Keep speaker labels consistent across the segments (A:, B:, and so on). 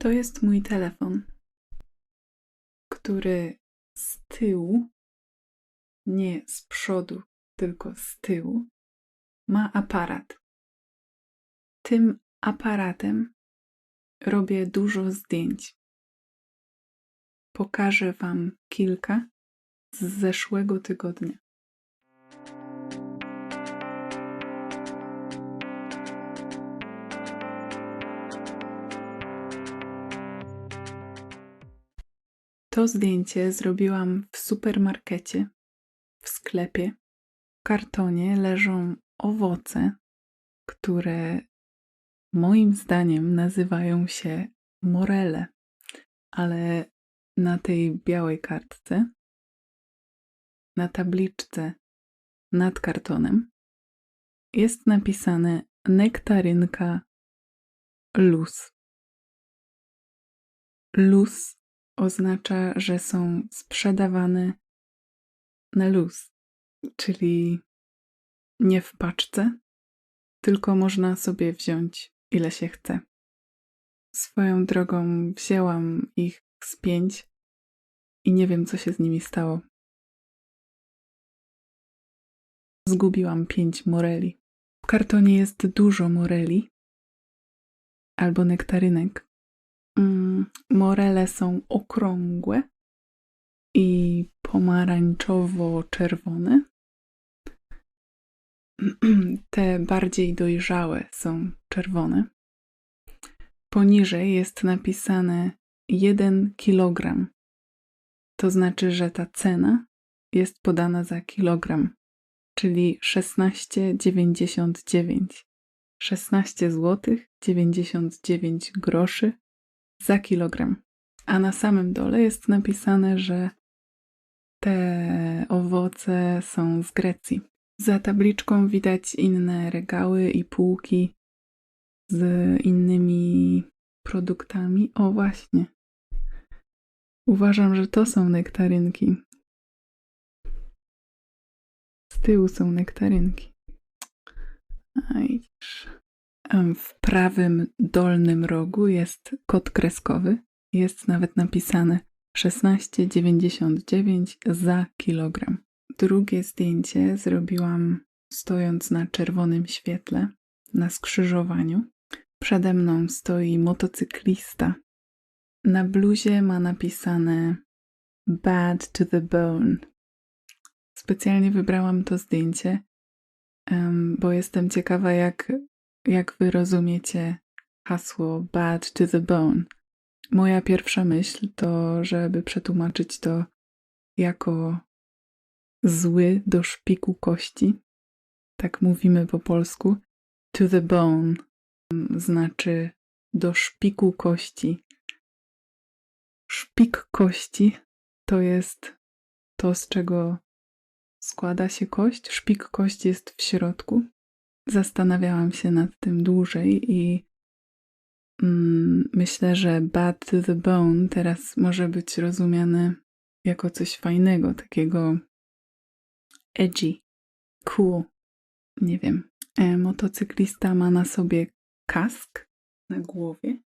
A: To jest mój telefon, który z tyłu, nie z przodu, tylko z tyłu, ma aparat. Tym aparatem robię dużo zdjęć. Pokażę Wam kilka z zeszłego tygodnia. To zdjęcie zrobiłam w supermarkecie, w sklepie. W kartonie leżą owoce, które moim zdaniem nazywają się morele, ale na tej białej kartce, na tabliczce nad kartonem jest napisane nektarynka luz. Luz oznacza, że są sprzedawane na luz, czyli nie w paczce, tylko można sobie wziąć ile się chce. Swoją drogą wzięłam ich z 5 i nie wiem, co się z nimi stało. Zgubiłam 5 moreli. W kartonie jest dużo moreli albo nektarynek. Morele są okrągłe i pomarańczowo-czerwone. Te bardziej dojrzałe są czerwone. Poniżej jest napisane 1 kilogram. To znaczy, że ta cena jest podana za kilogram, czyli 16,99. 16 zł 99 groszy za kilogram. A na samym dole jest napisane, że te owoce są z Grecji. Za tabliczką widać inne regały i półki z innymi produktami. O właśnie. Uważam, że to są nektarynki. Z tyłu są nektarynki. W prawym dolnym rogu jest kod kreskowy. Jest nawet napisane 16,99 za kilogram. Drugie zdjęcie zrobiłam stojąc na czerwonym świetle, na skrzyżowaniu. Przede mną stoi motocyklista. Na bluzie ma napisane Bad to the bone. Specjalnie wybrałam to zdjęcie, bo jestem ciekawa, jak wy rozumiecie hasło Bad to the bone. Moja pierwsza myśl to, żeby przetłumaczyć to jako zły do szpiku kości. Tak mówimy po polsku. To the bone znaczy do szpiku kości. Szpik kości to jest to, z czego składa się kość. Szpik kości jest w środku. Zastanawiałam się nad tym dłużej i myślę, że bad to the bone teraz może być rozumiane jako coś fajnego, takiego edgy, cool, nie wiem. Motocyklista ma na sobie kask na głowie,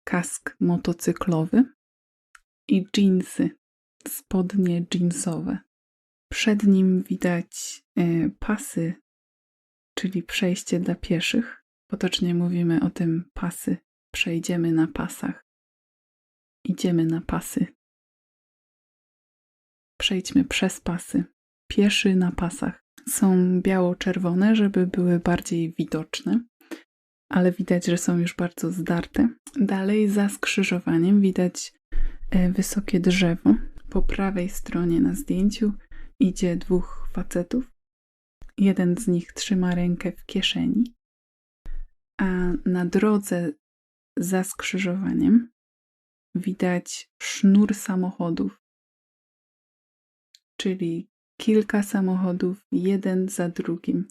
A: kask motocyklowy i dżinsy, spodnie dżinsowe. Przed nim widać pasy, czyli przejście dla pieszych. Potocznie mówimy o tym pasy. Przejdziemy na pasach. Idziemy na pasy. Przejdźmy przez pasy. Pieszy na pasach. Są biało-czerwone, żeby były bardziej widoczne, ale widać, że są już bardzo zdarte. Dalej za skrzyżowaniem widać wysokie drzewo. Po prawej stronie na zdjęciu idzie 2 facetów. Jeden z nich trzyma rękę w kieszeni, a na drodze za skrzyżowaniem widać sznur samochodów, czyli kilka samochodów, jeden za drugim.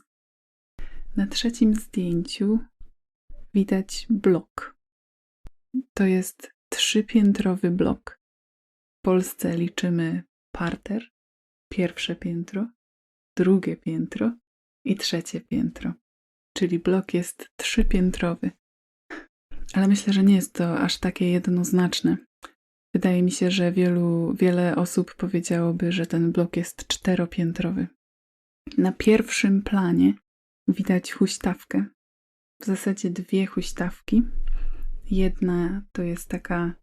A: Na trzecim zdjęciu widać blok. To jest 3-piętrowy blok. W Polsce liczymy parter, pierwsze piętro, drugie piętro i trzecie piętro. Czyli blok jest 3-piętrowy. Ale myślę, że nie jest to aż takie jednoznaczne. Wydaje mi się, że wiele osób powiedziałoby, że ten blok jest 4-piętrowy. Na pierwszym planie widać huśtawkę. W zasadzie 2 huśtawki. Jedna to jest taka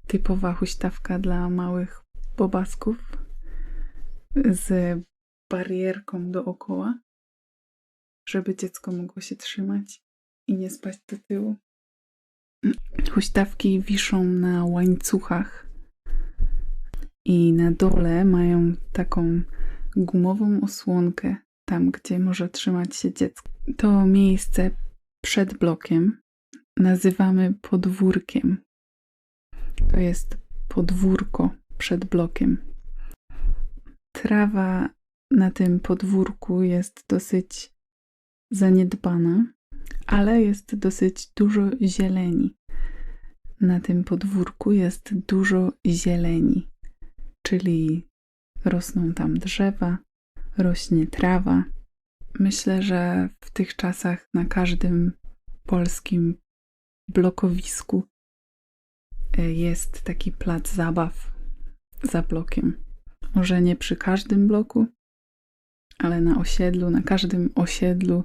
A: typowa huśtawka dla małych bobasków z barierką dookoła, żeby dziecko mogło się trzymać i nie spaść do tyłu. Huśtawki wiszą na łańcuchach i na dole mają taką gumową osłonkę, tam gdzie może trzymać się dziecko. To miejsce przed blokiem nazywamy podwórkiem. To jest podwórko przed blokiem. Trawa na tym podwórku jest dosyć zaniedbana, ale jest dosyć dużo zieleni. Na tym podwórku jest dużo zieleni, czyli rosną tam drzewa, rośnie trawa. Myślę, że w tych czasach na każdym polskim blokowisku jest taki plac zabaw za blokiem. Może nie przy każdym bloku, ale na osiedlu, na każdym osiedlu,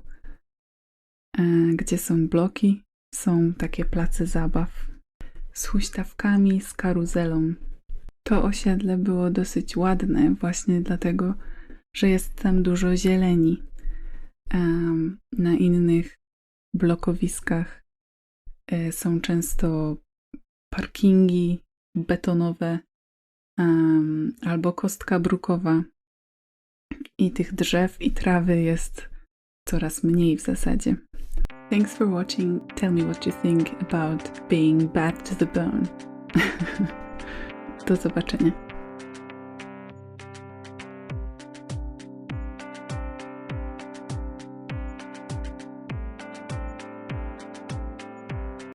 A: gdzie są bloki, są takie place zabaw z huśtawkami, z karuzelą. To osiedle było dosyć ładne właśnie dlatego, że jest tam dużo zieleni. Na innych blokowiskach są często parkingi betonowe albo kostka brukowa i tych drzew i trawy jest coraz mniej w zasadzie. Thanks for watching. Tell me what you think about being bad to the bone. Do zobaczenia.